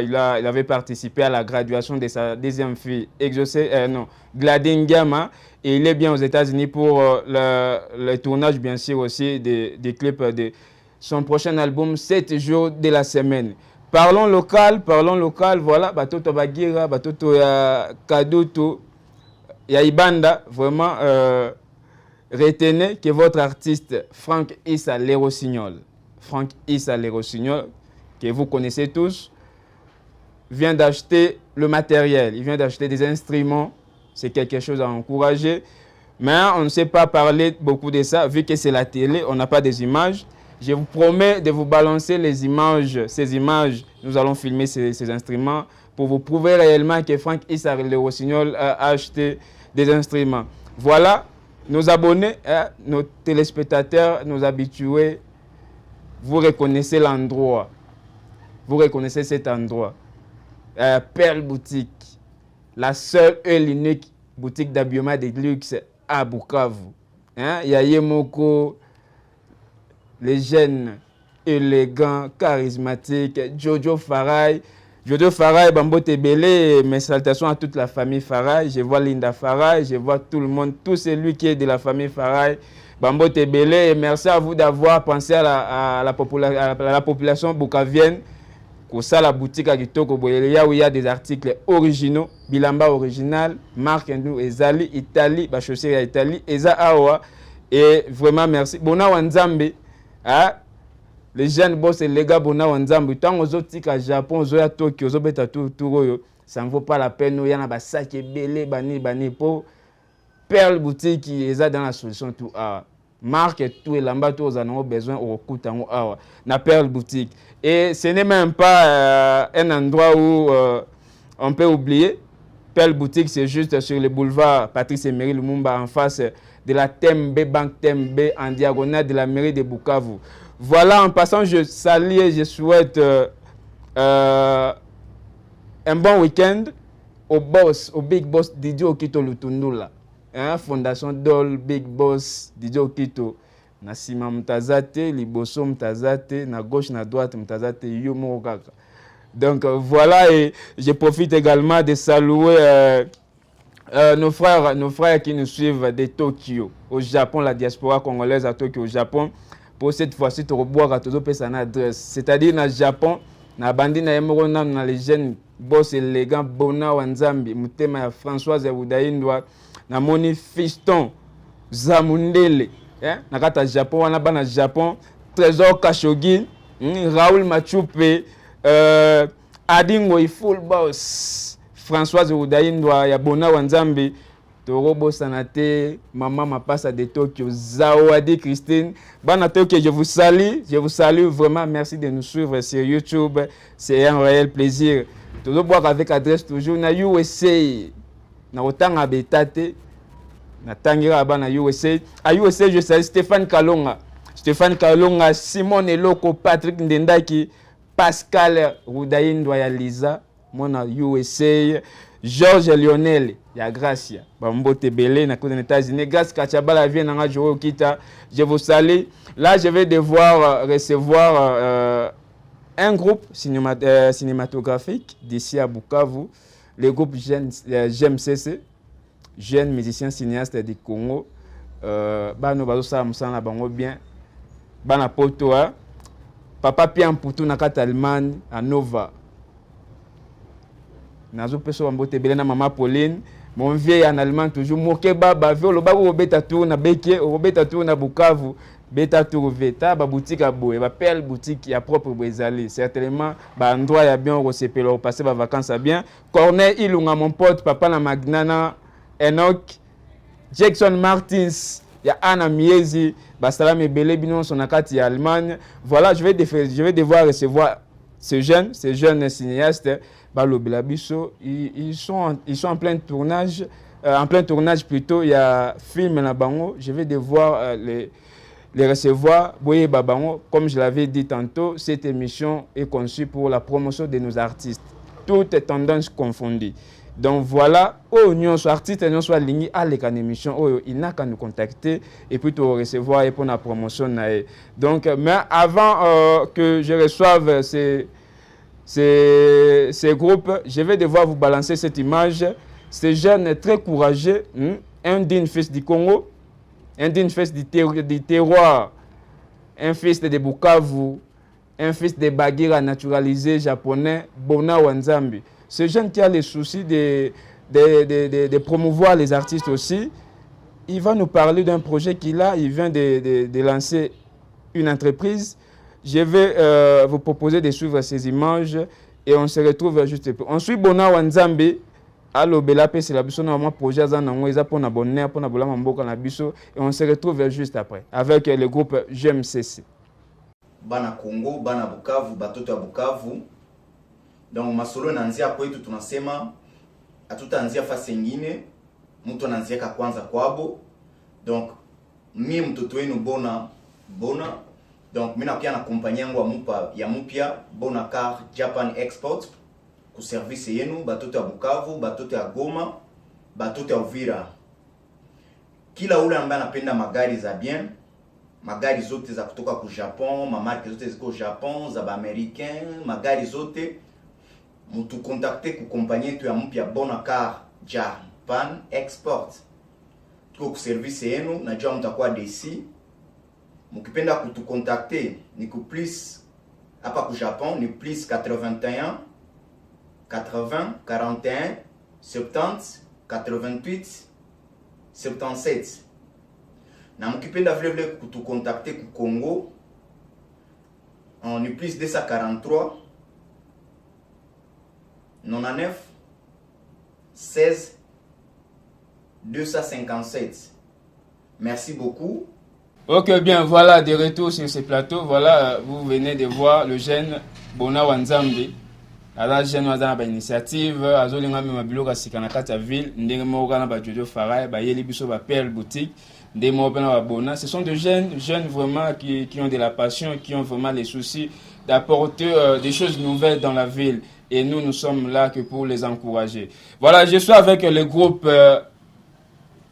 il avait participé à la graduation de sa deuxième fille, Gladys Gama, et il est bien aux États-Unis pour le tournage, bien sûr, aussi des clips de son prochain album, 7 jours de la semaine. Parlons local, voilà, Batoto Bagira, Batoto Kadutu, Ibanda, vraiment, retenez que votre artiste, Frank Issa Lerossignol, que vous connaissez tous, vient d'acheter le matériel, il vient d'acheter des instruments, c'est quelque chose à encourager, mais on ne sait pas parler beaucoup de ça, vu que c'est la télé, on n'a pas des images. Je vous promets de vous balancer les images, ces images, nous allons filmer ces instruments pour vous prouver réellement que Frank Issa Lerossignol a acheté des instruments. Voilà, nos abonnés, nos téléspectateurs, nos habitués, vous reconnaissez l'endroit, vous reconnaissez cet endroit. Pearl Boutique, la seule et l'unique boutique d'habillement de luxe à Bukavu. Yaye Moko, les jeunes élégants, charismatiques, Jojo Farai, Bambo Tebele, mes salutations à toute la famille Farai. Je vois Linda Farai, je vois tout le monde, tout celui qui est de la famille Farai, Bambo Tebele. Et merci à vous d'avoir pensé à la population bukavienne. Ça, la boutique à Kitoko Boyelia, où il y a des articles originaux, Bilamba original, marque Ndou Ezali, Italie, chaussures à Italie, Eza Awa. Et vraiment merci. Bona Wanzambe, les jeunes boss et les gars, Bona Wanzambe, tant aux autres à Japon, aux autres à Tokyo, aux autres à Touro, ça ne vaut pas la peine. Il y en a des sacs et belé, bani, pour Pearl Boutique, Eza dans la solution tout. Marque tout et l'amba tous en ont besoin au coup de la Pearl Boutique. Et ce n'est même pas un endroit où on peut oublier. Pearl Boutique, c'est juste sur le boulevard Patrice Emery Lumumba, en face de la Tembe, Banque Tembe, en diagonale de la mairie de Bukavu. Voilà, en passant, je salue et je souhaite un bon week-end au boss, au big boss Didier Okito Lutundula. Fondation Dol, Big Boss, Didier Okito. Na sima mtazate, liboso mtazate, na gauche, na droite mtazate, yomo kaka. Donc voilà, et je profite également de saluer nos frères qui nous suivent de Tokyo, au Japon, la diaspora congolaise à Tokyo, au Japon. Pour cette fois-ci, tu reboire à tout son adresse. C'est-à-dire, na Japon, na bandi na yemoro na les jeunes boss élégants, Bona Wanzambi, Mutema ya Françoise Wudaindwa, na moni Fiston Zamundele, nakata Japon, wana bana Japon, Trésor Khashoggi, Raoul Machupe, Adingo Full Boss, Françoise Wudaindwa ya Bona Wanzambi, Torobo Sanate, Maman Mapasa de Tokyo, Zawadi Christine, bana Tokyo, je vous salue vraiment, merci de nous suivre sur YouTube, c'est un réel plaisir. Toujours boire avec adresse toujours na USA. Na otanga betate na tangira bana USA. À USA, je salue Stéphane Kalonga, Simon Eloko, Patrick Ndendaki, Pascal Rudaindwa ya Liza, mona USA, Georges Lionel ya Gracia, Bambo Tebele na côté des États-Unis, Grace Kachabala vient na Joro Kita. Je vous salue. Là, je vais devoir recevoir un groupe cinématographique d'ici à Bukavu, le groupe GMCC, Jeunes Musiciens Cinéastes du Congo. Bano bazo sa musana bango bien. Bana Potoa, Papa Pian Poutou na Allemagne à Nova. Nazo peso Bambote Belé na Maman Pauline, mon vieil en Allemagne toujours moke baba vio lo bago obeta tour na beke, obeta tour na Bukavu. Beta Tourveta, ba boutique à Boé, ba Pearl Boutique ya propre Brézali. Certainement, ba endroit ya bien recépé leur passer ba vacances à bien. Corneille Ilunga, mon pote, papa na Magnana, Enoch, Jackson Martins, ya Anna Miezi, ba Salam et Belé Binon son akati ya Allemagne. Voilà, je vais devoir recevoir ces jeunes cinéastes, ba lo Belabiso, ils sont en plein tournage, plutôt, il y a film na bango, je vais devoir les recevoir. Boye Babango, comme je l'avais dit tantôt, cette émission est conçue pour la promotion de nos artistes. Toutes tendances confondues. Donc voilà, nous sommes artistes, nous sommes lignés à l'émission, il n'a qu'à nous contacter et puis tout recevoir et pour la promotion. Donc, mais avant que je reçoive ces groupes, je vais devoir vous balancer cette image. Ces jeunes très courageux, un digne fils du Congo, un digne fils du terroir, un fils de Bukavu, un fils de Bagira naturalisé japonais, Bona Wanzambi. Ce jeune qui a le souci de promouvoir les artistes aussi, il va nous parler d'un projet qu'il a. Il vient de lancer une entreprise. Je vais vous proposer de suivre ces images et on se retrouve juste après. On suit Bona Wanzambi. Allo Belape, c'est la biso na projet zanango eza pona bonheur pona bolama mboka na biso et on se retrouve juste après avec le groupe GMCC. Bana Congo, bana Bukavu, batoto ya Bukavu. Donc masolo nanzia kwetu tunasema hatutanzia fasi nyingine, mtu anaanzia kwanza kwabo. Donc mimi mtoto wenu Bona. Donc mimi nakuya na kompanyia yangu ya mpya Bona Car Japan Export ku service yenu batoto ya Bukavu, batoto ya Goma, batoto ya Uvira. Kila ule ambaye anapenda magari za bien, magari zote za kutoka ku Japon, mamarke zote ziko Japon, za ba Americain, magari zote mutu contacter ku kompanyia yetu ya mpya Bona Car Japan Export. Tuko ku service yenu, najua mtakuwa desi. Mukipenda kutucontacter ni ku plus hapa ku Japon ni plus 81 80 41 70 88 77. Na mukipenda vile kutucontacter ku Congo on est plus 243 99 16 257. Merci beaucoup. Ok, bien, voilà, de retour sur ce plateau. Voilà, vous venez de voir le jeune Bona Wanzambi. Alors, jeune Wanzambi a une initiative. Azolinga même biloka sikanakata ville. Ndenge moko na ba Jojo Farai, ba Yeli Biso, ba Perle Boutique. Des Bona. Ce sont des jeunes vraiment qui ont de la passion, qui ont vraiment les soucis d'apporter des choses nouvelles dans la ville. Et nous sommes là que pour les encourager. Voilà, je suis avec le groupe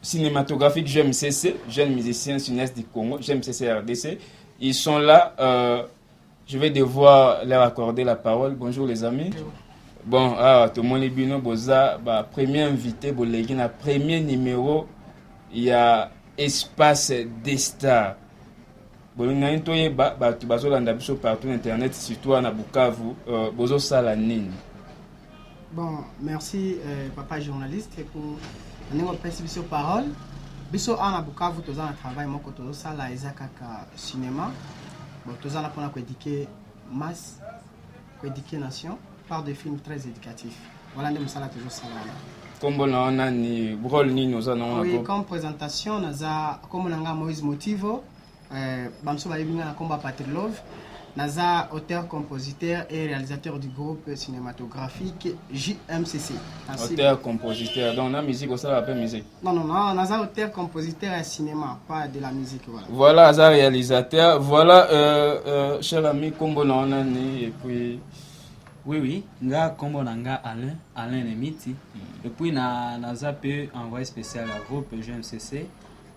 cinématographique GMCC, jeunes musiciens cinéastes du Congo, GMCC RDC. Ils sont là. Je vais devoir leur accorder la parole. Bonjour les amis. Bon, tout le monde est bien. Premier invité, premier numéro, il y a Espace des Stars. Partout internet, surtout à Bukavu, bozo salanine. Bon, merci papa journaliste pour nous passer sur parole. Biso ana Bukavu toza na travail moko tozo sala ezakaka cinéma. Bon, toza na pona ko éduquer masse, ko éduquer nation par des films très éducatifs. Voilà ndem sala tozo sala. Kombo na ona ni rôle ni noza na ona. Oui, comme présentation naza comme nanga Moïse Motivo, bamso ba yebinga na komba Patrick Love. Naza auteur, compositeur et réalisateur du groupe cinématographique JMCC. Auteur, compositeur, donc la musique, ça l'appelle musique. Non, Naza auteur, compositeur et cinéma, pas de la musique. Voilà, Naza réalisateur. Voilà, cher ami, Kombo Naonani, et puis... Oui, nga Kombo Nanga Alain Nemiti. Et puis Naza peut envoyer spécial à groupe JMCC.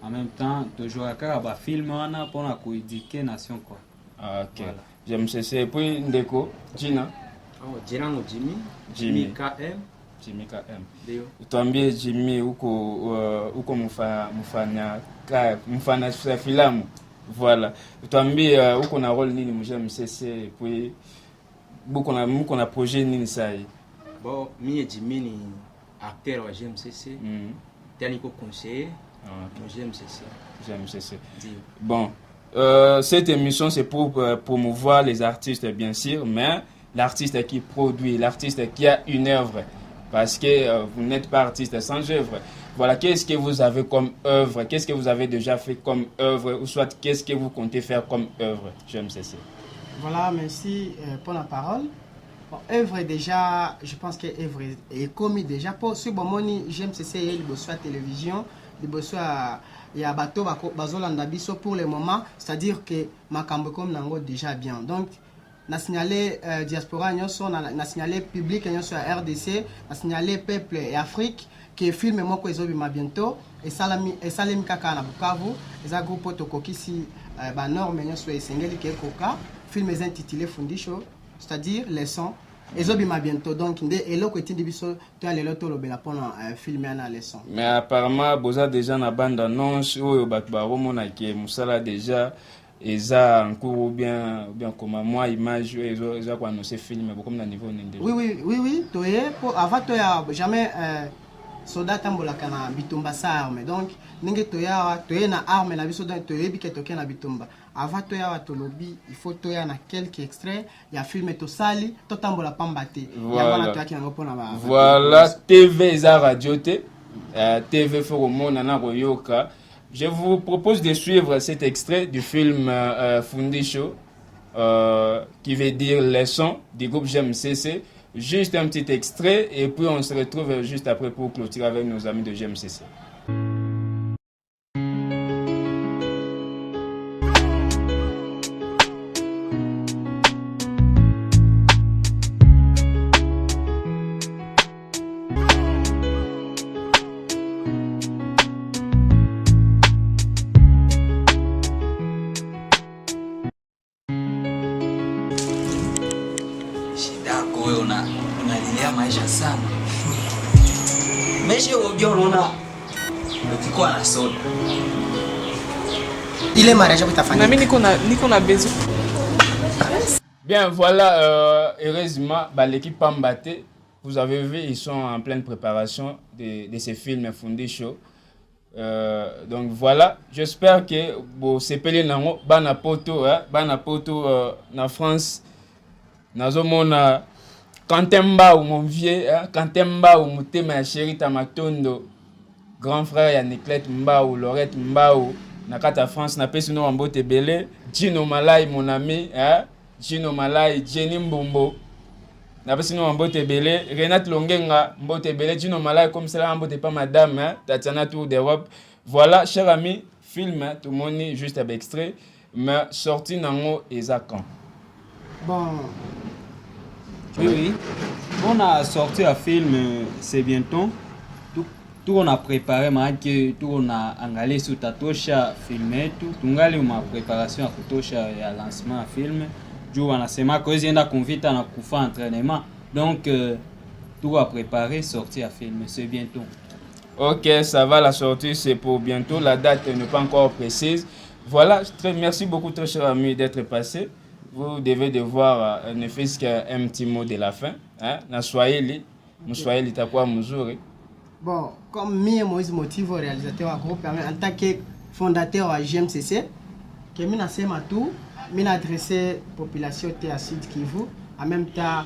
En même temps, toujours à un film pour éduquer nation quoi. Ok, voilà. J'aime ceci. Et puis Ndeko, Gina. Gina no Jimmy KM. Jimmy KM. Ndio. Tuambie Jimmy uko mfanya filamu. Voilà. Tuambie uko na role nini mje MCC et puis muko na projet nini sai? Bon, mie Jimmy ni acteur wa GMCC. Technico conseiller. GMCC. Bon. Cette émission, c'est pour promouvoir les artistes, bien sûr, mais l'artiste qui produit, l'artiste qui a une œuvre, parce que vous n'êtes pas artiste sans œuvre. Voilà, qu'est-ce que vous avez comme œuvre, qu'est-ce que vous avez déjà fait comme œuvre, ou soit qu'est-ce que vous comptez faire comme œuvre, GMCC. Voilà, merci pour la parole. Bon, œuvre déjà, je pense que œuvre est commis déjà. Pour ce moment, GMCC, il y a télévision, il y a bateau bazolanda biso pour le moment, c'est-à-dire que makambo comme nango déjà bien. Donc na signalé diaspora nyonso, na signalé public nyonso à RDC, na signalé peuple et Afrique que film moko ezobima bientôt et salami kaka na Bukavu, eza groupe tokokisi ba norme nyonso esengeli ke koka film est intitulé Fundisho, c'est-à-dire leçon ezobima bientôt donc nde eloko etindi biso to lelo tolobela mpona filme ana leçon. Mais apparemment boza déjà na bande annonce oyo bato baromona ke mosala déjà eza en cours ou bien comme moi image eza ko annoncer film comme na niveau nende. Oui toye pour avant toya jamais soldat tambolaka na bitumba sa arme donc ndenge toye na arme na biso donc toyebi ke toke na bitumba avant toya tolobi il faut toya na quelques extraits ya film to sali to tambola pambate ya wana toya ki nango pona ba voilà TV eza radio te TV faut mona na koyoka. Je vous propose de suivre cet extrait du film Fundi Show qui veut dire leçon du groupe GMCC. Juste un petit extrait et puis on se retrouve juste après pour clôturer avec nos amis de GMCC. Unalilia maisha sana. Maisha unajua unaona ukikuwa na soda. Ile mariage itafanyika. Na mimi niko na besoin. Bien, voilà, heureusement, l'équipe Pambate, vous avez vu, ils sont en pleine préparation de ces films Fundi Show. Donc voilà, j'espère que vous sepelez nango bana poto na France nazomona Kantemba ou mon vieux, Kantemba ou Mouté ma chérie Tamatondo, grand frère Yannicklet Mbao, Lorette Mbao, Nakata France, n'a pas son nom en beauté belé, Gino Malay mon ami, Gino Malay, Jenny Mbombo, n'a pas son nom en beauté belé, Renate Longenga, beauté belé, Gino Malay comme cela en beauté pas madame, Tatiana Tour d'Europe. Voilà, cher ami, film, tout le monde juste avec extrait, mais sorti nango et Zakan. Bon. Oui. On a sorti un film, c'est bientôt. Tout on a préparé, tout on a engagé sur Tatosha filmé tout. Tout on a préparation à Tatosha et à lancement à film. Jour on a sema que j'ai un convite à un entraînement. Donc tout a préparé, sorti à film, c'est bientôt. Ok, ça va, la sortie c'est pour bientôt. La date n'est pas encore précise. Voilà, merci beaucoup très cher ami d'être passé. Vous devez devoir ne fût-ce qu'un petit mot de la fin. Na Swahili, Mswahili itakuwa mzuri. Bon, comme mie Moïse Motivo, réalisateur du groupe, en tant que fondateur de GMCC, que je nasema tout, je adressé population à Sud Kivu, en même temps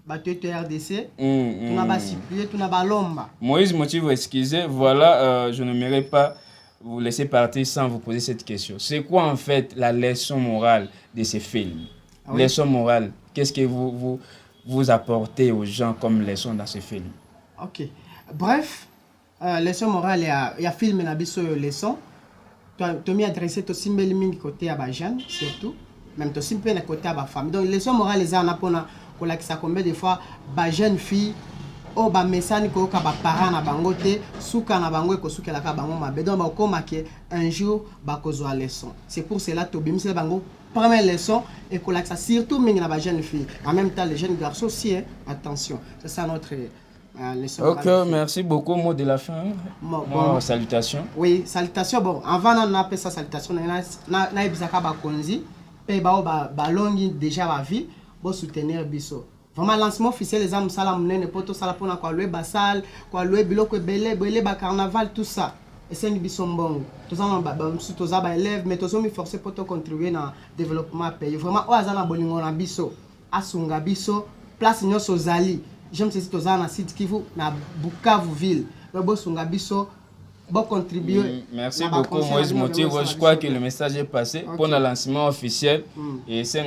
bateau RDC, tu n'as pas supplié, tu n'as pas l'omba. Moïse Motivo, excusez, voilà, je n'aimerais pas vous laisser partir sans vous poser cette question. C'est quoi en fait la leçon morale de ces films? Ah oui? Leçon morale, qu'est-ce que vous apportez aux gens comme leçon dans ces films? Ok. Bref, leçon morale, il y a film na biso leçon. Tu m'y adressé to simbeli mingi côté à ba jeune surtout, même to simple na côté à ba femme. Donc leçon morale les ana pona ko la ça combien de fois ba jeune fille o ba mesani ko ka ba parents na bango te suka na bango ko suka la ka bango mabe donc ba koma ke un jour ba ko zo leçon. C'est pour cela to bimse bango première leçon et ko la ça surtout mingi na ba jeune fille. En même temps les jeunes garçons aussi attention. C'est ça notre ok, merci beaucoup. Mot de la fin. Bon, salutations. Oui, salutations. Bon, avant on appelle ça salutation. Na ebisaka ba konzi, pe ba longi déjà ba vie, bon soutenir biso. Vraiment lancement officiel les âmes salam nene poto sala pona kwa lwe basal, kwa lwe biloko belé ba carnaval tout ça. Et c'est biso mbongo. Tous en ba tous ba élèves mais tous mi forcer poto contribuer na développement pays. Vraiment o azana bolingo na biso, asunga biso, place nyoso zali. J'aime ces choses na Sud Kivu na Bukavu ville. Bo sunga biso bo contribuer. Merci beaucoup Moïse Motivo. Je crois que le message est passé pour le lancement officiel et c'est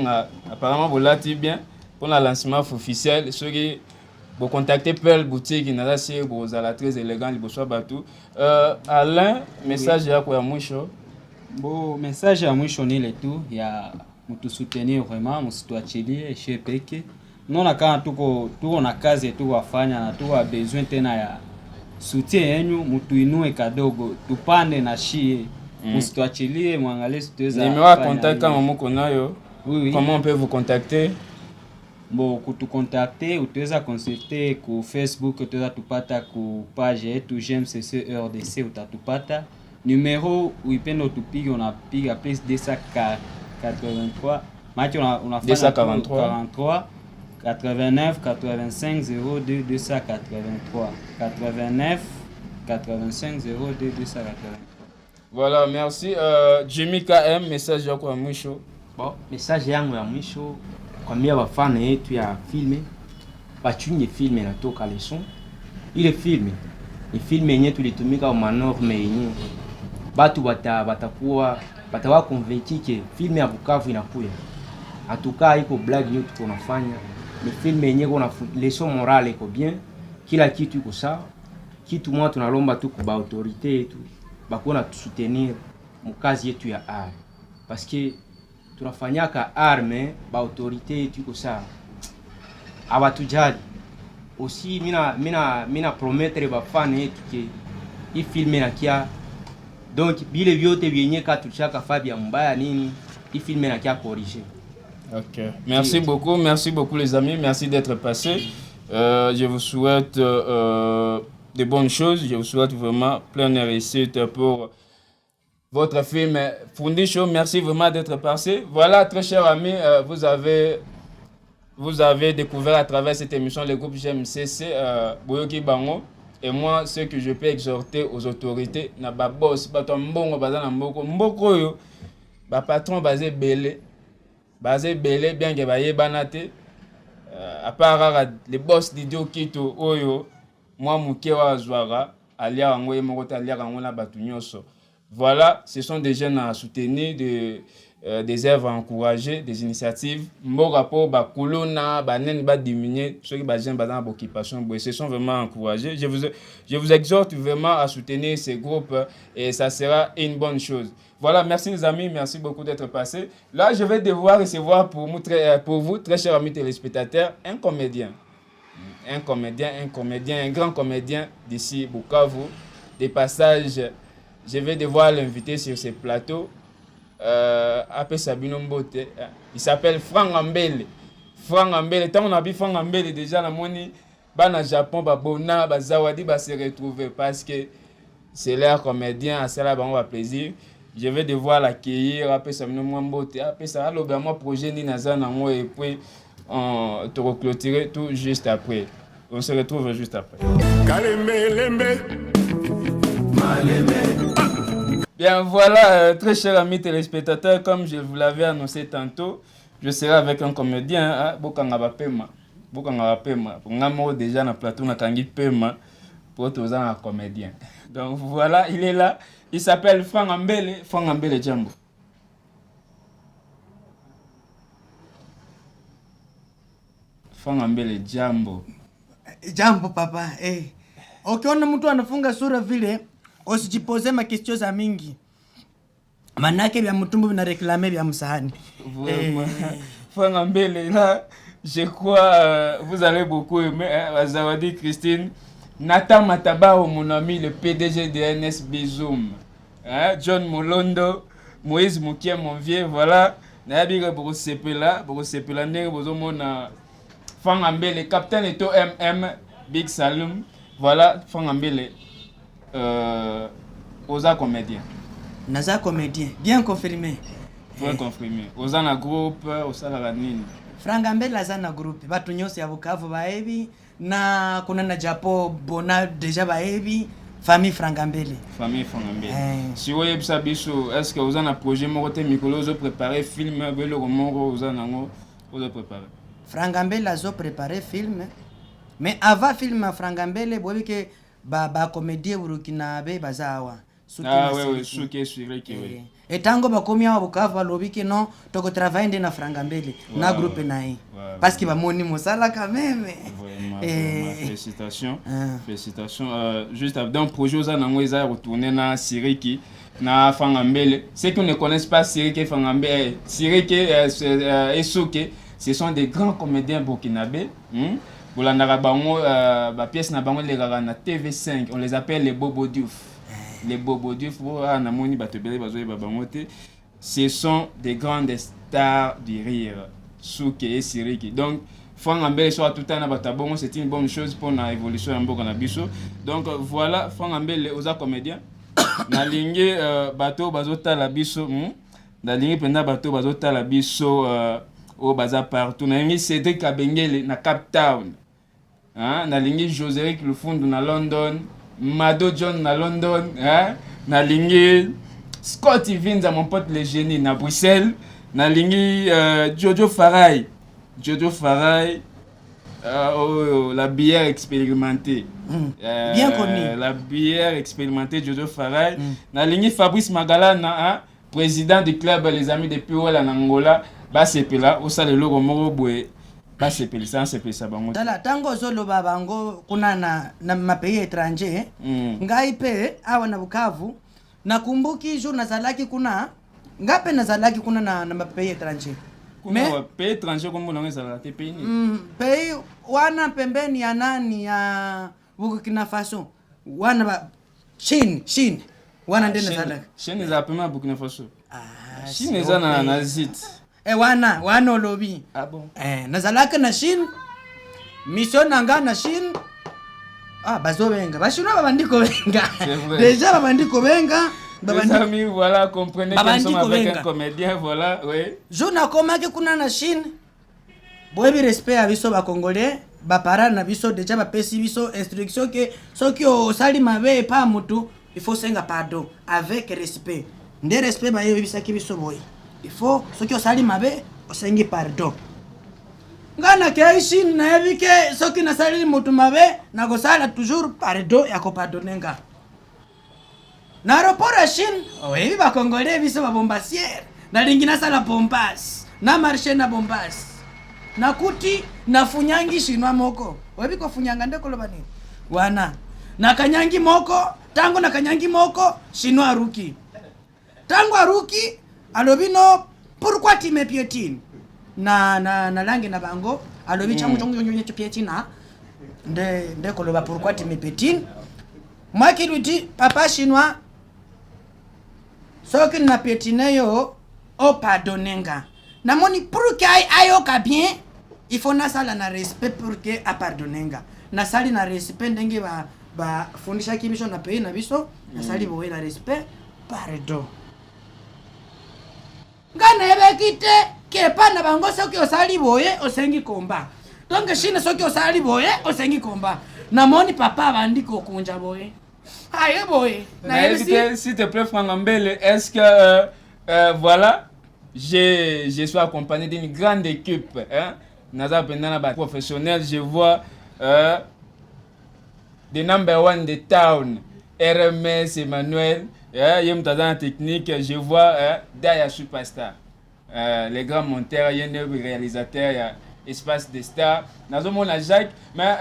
apparemment vous l'avez bien pour le lancement officiel ceux qui vous contacter Pearl boutique na c'est vous ala très élégant li boso batu. Alain message ya kwa mwisho. Bon message ya mwisho ni le tout ya mutu soutenir vraiment musituachilie chez peke. Nona kana tuko na kazi tuko afanya na tuko besoin tena ya soutien yenu mutuinue kadogo tupande na shie msituachilie mwangalie situweza numéro ya contact kama mko nayo. Oui. Comment on peut vous contacter? Bon, kutukontakte utaweza consulter ku Facebook, utaweza tupata ku page yetu GMCC RDC, utatupata. Numero uipenda utupige, unapiga plus 283 macho unafanya 243 89 85 02 283 89 85 02 283. Voilà, merci. Jimmy KM, message yako ya mwisho. Bon, message yangu ya mwisho kwambia bafana yetu ya filme bachunye filme natoka leson. Ile filme ni filme yenye tulitumika kwa manorme yenye batu batakuwa convaincu ke filme ya Bukavu inakuya. Atuka iko blague yote tunafanya ni filme yenye kuna leson morale iko bien, kila kitu iko sawa. Kitu mwa tunalomba tu kwa autorité yetu bakona soutenir mukazi yetu ya art, parce que tunafanyaka arme ba autorité yetu iko sawa abatujali. Aussi mina promettre ba fan yetu ke i filme na kia, donc bile vyote vyenye katuchaka Fabia mbaya nini i filme na kia corriger. Ok, merci beaucoup les amis, merci d'être passés. Je vous souhaite de bonnes choses, je vous souhaite vraiment plein de réussite pour votre film Fundi Show. Merci vraiment d'être passé. Voilà, très chers amis, vous avez découvert à travers cette émission le groupe GMCC Boyoki Bango. Et moi, ce que je peux exhorter aux autorités, na ba boss, ba to mbongo bazana mboko yo, ba patron basé belé bien que ba yebanate, à part les boss d'idio kito oyo, moi mukewa zwara, alia ngo yemokota alia ngo na batu nyonso. Voilà, ce sont des jeunes à soutenir, des œuvres à encourager, des initiatives. Mboka po ba kulona, ba nen ba diminuer, ceux qui ba jeunes ba dans occupation, ce sont vraiment encouragés. Je vous exhorte vraiment à soutenir ces groupes et ça sera une bonne chose. Voilà, merci les amis, merci beaucoup d'être passés. Là, je vais devoir recevoir pour vous, très chers amis téléspectateurs, un comédien, un grand comédien d'ici Bukavu, des passages. Je vais devoir l'inviter sur ce plateau. Après Sabino Mbote. Il s'appelle Franck Ambele. Franck Ambele. Tant on a vu Franck Ambele déjà, la moni, bana Japon, babona, bazawadi, se retrouver parce que c'est leur comédien, à cela, on va plaisir. Je vais devoir l'accueillir. Après Sabino Mbote. Après ça, moi projet ni nazana moi et puis on te reclôturer tout juste après. On se retrouve juste après. Bien voilà, très chers amis téléspectateurs, comme je vous l'avais annoncé tantôt, je serai avec un comédien, Bokanga Bapema. Pour déjà na plateau na kangi Pema pour tous un comédien. Donc voilà, il est là, il s'appelle Franck Ambele, Jambo. Franck Ambele Jambo. Jambo papa, ukiona mtu anafunga sura vile usijipoze makestio za mingi, manake vya mtumbu vina reklame vya msahani. Franck Ambele, là, je crois vous allez beaucoup aimer, Zawadi Christine, Nathan Matabao, mon ami, le PDG de NS Bizoum, John Molondo, Moïse Moukia, mon vieux, voilà, Nabiga Brosepela, Nere Bozomona, Franck Ambele, Capitaine Eto MM, Big Saloum, voilà, Franck Ambele. Oza comédien. Naza comédien, bien confirmé. Bien confirmé. Oza na groupe, oza la nini. Franck Ambele aza na groupe. Batu nyonso ya Bukavu baebi na kuna na Japo bona déjà baebi famille Franck Ambele. Famille Franck Ambele. Si vous yebisa biso, est-ce que oza na projet moko te mikolo ozo préparer film belo moko oza nango ozo préparer. Franck Ambele azo préparer film. Mais avant film Franck Ambele bobi ke ba comédie burukinabe bazawa oui, suki suriki oui. Etango bakomi awa Bukavu balobi ke non toko travailler na Franck Ambele na groupe nae parce que ba moni mosala quand même. Félicitations. Juste dans projet oza nango eza retourner na Siriki na Franck Ambele. Ceux qui ne connaissent pas Siriki et Franck Ambele, Siriki et Souké, ce sont des grands comédiens burkinabés. Bolandara bango ba pièce na bango les na TV5, on les appelle les Bobo Diouf. Les Bobo Diouf na moni batobele bazoye ba bango te. Ce sont des grandes stars du rire, Souké et Siriki. Donc Franck Ambele soit tout le temps batabongo, c'est une bonne chose pour la évolution en Mboka na biso. Donc voilà, Franck Ambele oza comédien. Na lingi bato bazota la biso, na lingi penda bato bazota la biso au baza partout. Na lingi Cédric Abengele na Cape Town. Hein, na lingi Joseric Lufundu na London, Mado John na London, hein, na lingi Scott Vinza mon pote le génie na Bruxelles, na lingi Jojo Farai, la bière expérimentée. Bien connu. La bière expérimentée Jojo Farai. Na lingi Fabrice Magalana, hein, président du club Les Amis de Piola en Angola, ba sepela au sale logo moko boye. Ba sepela ça sepela bango. Dala tango zolo babango kuna na mapays étranger. Ngai pe awa na Bukavu nakumbuki jour nazalaki kuna ngape nazalaki kuna na mapays étranger. Kuna pays étranger comme on ngeza te pays ni. Pays wana pembeni ya nani ya Burkina Faso. Wana ba Chine. Wana ndene nazalaki. Chine za pema Burkina Faso. Chine za na zit. Wana olobi. Ah bon. Nazalaki na Chine. Mission nanga na Chine. Bazo benga. Bashuna babandiko benga. Déjà babandiko benga. Les amis, voilà, comprenez que nous sommes avec un comédien, voilà, oui. Je nakomaki kuna na Chine. Boyebi respect à biso ba Congolais, ba para na biso déjà ba pesi biso instruction que soki o sali mabe pa mutu, il faut senga pardon avec respect. Nde respect ba yebi bisaki biso boy. Il faut soki o sali mabe o sengi pardon. Ngana ke Chine na yebi ke soki na sali mutu mabe na go sala toujours pardon ya ko pardonenga. Na aéroport à Chine, oui, ba Congolais biso ba bombassière. Na lingina sala pompas, na marché na bompas. Na kuti na funyangi chinois moko. Webi ko funyanga ndeko lobani. Wana. Na kanyangi moko, tango na kanyangi moko, chinois ruki. Tango aruki, alobino pourquoi tu me piétines? Na langue na bango, alobi changu chongo tu piétines. Ndeko loba pourquoi tu me piétines? Moi qui lui dis papa chinois soki na piétiner yo o pardonnenga. Na moni pour que ayo ka bien, il faut na sala na respect pour que a pardonnenga. Na sali na respect ndenge ba fundisha kibisho na pays na biso, na sali bowe na respect pardon. Ngana ebe kite ke pa na bango soki o sali boye o sengi komba. Donc Chine soki o sali boye o sengi komba. Na moni papa bandiko kunja boye. Aïe boy. S'il te plaît, Franck Ambele, est-ce que voilà, je suis accompagné d'une grande équipe, hein? Naza pendant professionnel, je vois the number one de town, RMS Emmanuel, yem dans technique, je vois Daya Superstar, les grands monteurs, il y a des réalisateurs, espace des stars, nazo mona Jacques, mais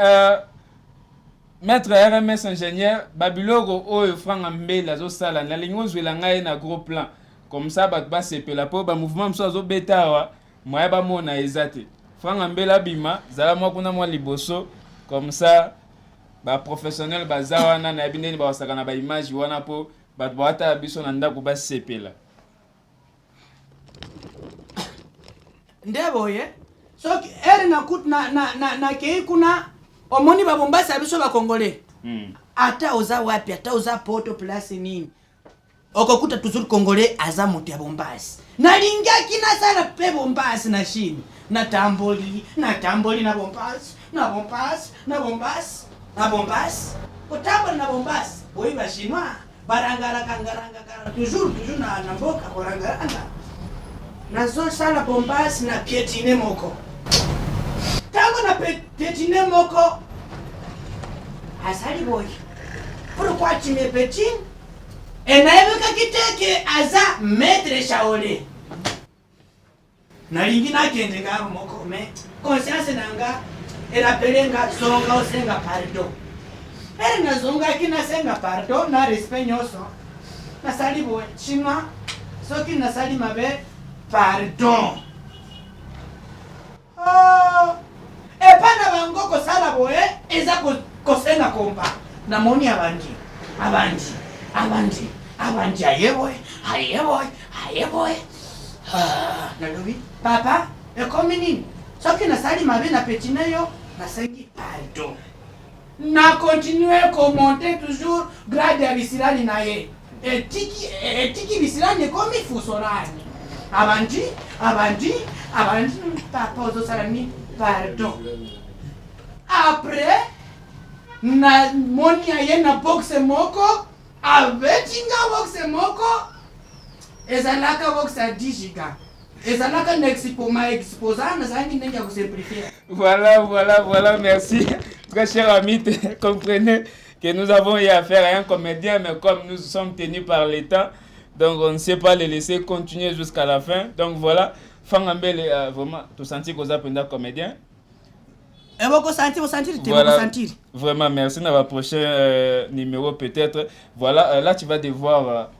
Maître RMS ingénieur, Babiloko oyo Franck Ambele azo sala na lingo zwela ngai na gros plan. Comme ça ba sepela po ba mouvement mso azo betawa, moya ba mona ezate. Franck Ambele abima, zala mwa kuna mwa liboso, comme ça ba professionnel bazawa na bindeni ba wasaka na ba image wana po ba bata biso na ndako ba sepela. Ndebo ye. So eri na kut na kei kuna omoni ba Mombasa biso ba Congolais. Ata oza wapi, ata oza poto place nini. Okokuta toujours Congolais aza moto ya Mombasa. Na lingaki na sala pe Mombasa na Chine. Na tamboli na Mombasa, na Mombasa. Otamboli na Mombasa. Boyi ba chinois, barangara kangaranga toujours na mboka barangara. Na zo sala Mombasa na piétiner moko. Tango na piétiner moko. Asali boy. Pourquoi tu me pétines? Et naebuka kiteke aza maître Shaolin. Na lingina kende nga moko me conscience nanga erapelenga zonga osenga pardon. Na zonga kina senga pardon na respect nyoso. Na sali boy chima soki na sali mabe pardon. E pana bango ko sala boy eza ko senga komba. Na moni abandi aye boy. Nalobi papa e komi nini soki nasali mabe na petineyo nasengi pardon na continue commenter toujours grade ya bisilani na ye etiki bisilani ekomi fusolani abandi papa ozosala ni pardon après na moni aye na boxe moko abetinga boxe moko ezalaka boxe ya 10 giga ezalaka na exposant nazalaki ndenge ya kusimplifier. Voilà, merci. Très cher ami, comprenez que nous avons eu affaire à un comédien, mais comme nous sommes tenus par le temps, donc on ne sait pas les laisser continuer jusqu'à la fin. Donc voilà, Fangambele, vraiment, tu sens que vous êtes un comédien. Voilà, vraiment, merci. Dans le prochain numéro peut-être. Voilà, là tu vas devoir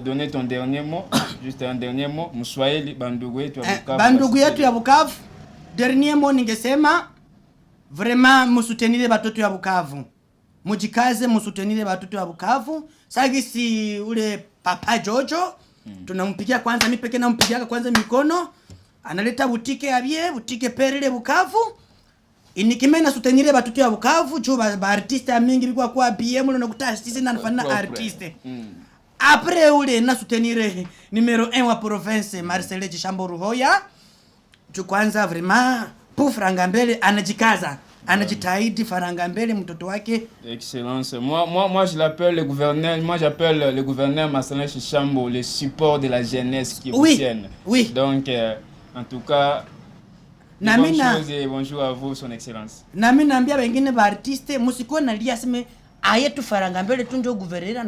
donner ton dernier mot, juste un dernier mot. Mswahili, bandugu yetu ya Bukavu. Bandugu yetu ya Bukavu, dernier mot ningesema vraiment musutenire batoto ya Bukavu. Mujikaze musutenire batoto ya Bukavu. Sagisi ule Papa Jojo, tunampigia kwanza, mimi pekee nampigia kwanza mikono. Analeta butike ya bie, butike perele Bukavu. Inikimena sutenire batoto ya Bukavu, jo ba artiste mingi bikwa kwa BM no kuta artiste na nafana artiste. Après ule na soutenir numéro 1 wa province Marcel Chishambo Ruhoya. Tu kwanza vraiment pour Frangambele anajikaza, anajitahidi Frangambele mtoto wake. Excellence. Moi je l'appelle le gouverneur, j'appelle le gouverneur Marcel Chishambo le support de la jeunesse qui vous tienne. Oui. Donc en tout cas bonjour à vous son excellence. Nami naambia wengine ba artiste musikuwe na lia sema ayetu Frangambele tu ndio gouverneur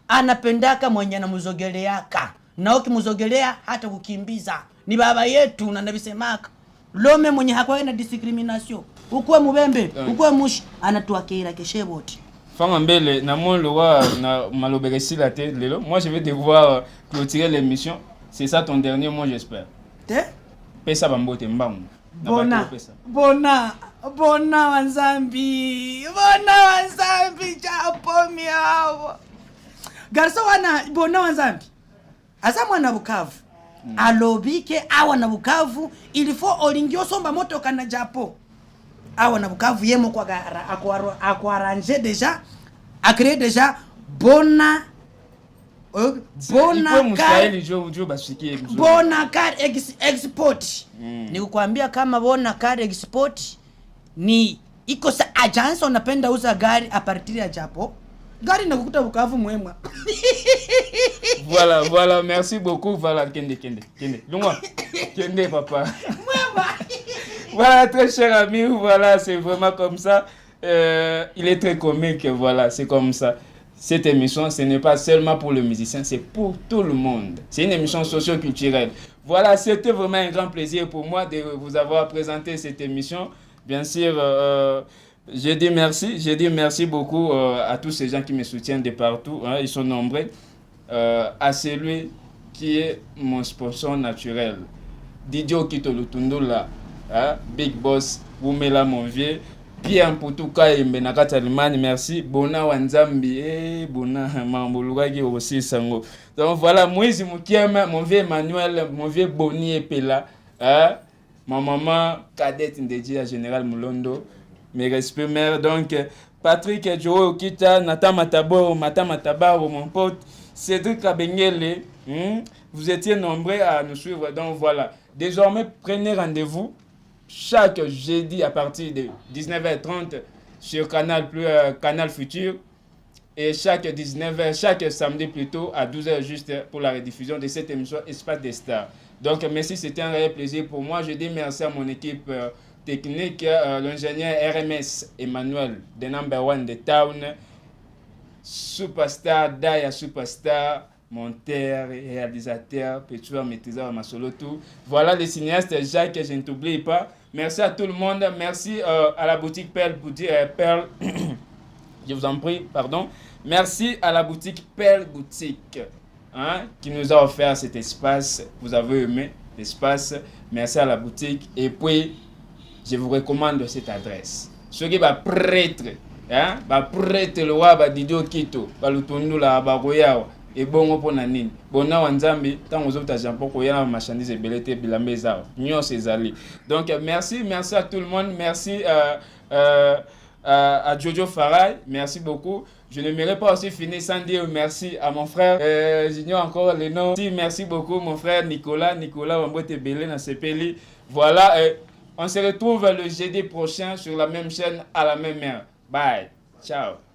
anapendaka mwenye anamuzogeleaka na ukimuzogelea hata kukimbiza ni baba yetu na nabisemaka lome mwenye hakwaye na discrimination ukuwe mubembe ukuwe mushi anatuakira kesheboti Fangambele na mon loi na malobere la tête lelo. Moi je vais devoir clôturer l'émission. C'est ça ton dernier mot j'espère. Pesa bambote mbangu. Bona wanzambi chapo miao. Garso wana bona wanzambi. Asa mwana Bukavu. Alobike awa na Bukavu ilifo olingio somba moto kana japo. Awa na Bukavu yemo kwa arranger déjà a créer déjà bona car export. Ni kukwambia kama bona car export ni iko sa agence unapenda uza gari a partir ya Japo. Gari nakukuta Bukavu mwema. Voilà, merci beaucoup. Voilà, kende. Lungwa. Kende papa. Mwema. Voilà, très cher ami, voilà, c'est vraiment comme ça. Il est très comique, voilà, c'est comme ça. Cette émission, ce n'est pas seulement pour le musicien, c'est pour tout le monde. C'est une émission socio-culturelle. Voilà, c'était vraiment un grand plaisir pour moi de vous avoir présenté cette émission. Bien sûr, je dis merci beaucoup à tous ces gens qui me soutiennent de partout. Hein, ils sont nombreux. À celui qui est mon sponsor naturel. Didio Kito Lutundula, hein, Big Boss, Wumela mon vieux. Pierre Mputuka et Benakata Allemagne, merci. Bona Wanzambi, Bona Mambulugagi aussi Sango. Donc voilà, Moïse Moukiema, mon vieux Emmanuel, mon vieux Boni Epela, hein? Ma maman cadette Ndédia Général Moulondo, mes respects mère. Donc Patrick Joe Okita, Nathan Matabo, mon pote, Cédric Kabengele, vous étiez nombreux à nous suivre. Donc voilà, désormais prenez rendez-vous chaque jeudi à partir de 19h30 sur Canal Futur et chaque samedi plutôt à 12h juste pour la rediffusion de cette émission Espace des Stars. Donc merci, c'était un réel plaisir pour moi. Je dis merci à mon équipe technique, l'ingénieur RMS Emmanuel, the number one de town, Superstar, Daya Superstar, monteur, réalisateur, Petua, maîtriseur, Masolo, tout. Voilà les cinéastes, Jacques, je ne t'oublie pas. Merci à tout le monde. Merci à la boutique Perle. Je vous en prie, pardon. Merci à la boutique Perle Boutique, hein, qui nous a offert cet espace. Vous avez aimé l'espace. Merci à la boutique. Et puis, je vous recommande cette adresse. Ceux qui sont prêtres, hein, prêtre le roi, Didio Kito, Lutundula, Baroyao. et bon pour nanine bona wanzambi tant aux autres agents pour koya marchandise belete bilambe za nyo cezali. Donc merci à tout le monde, merci à Jojo Farai, merci beaucoup. Je n'aimerais pas aussi finir sans dire merci à mon frère, j'ignore encore les noms. Merci beaucoup mon frère Nicolas Wambote Belé na Sepeli. Voilà, on se retrouve le jeudi prochain sur la même chaîne à la même heure. Bye, ciao.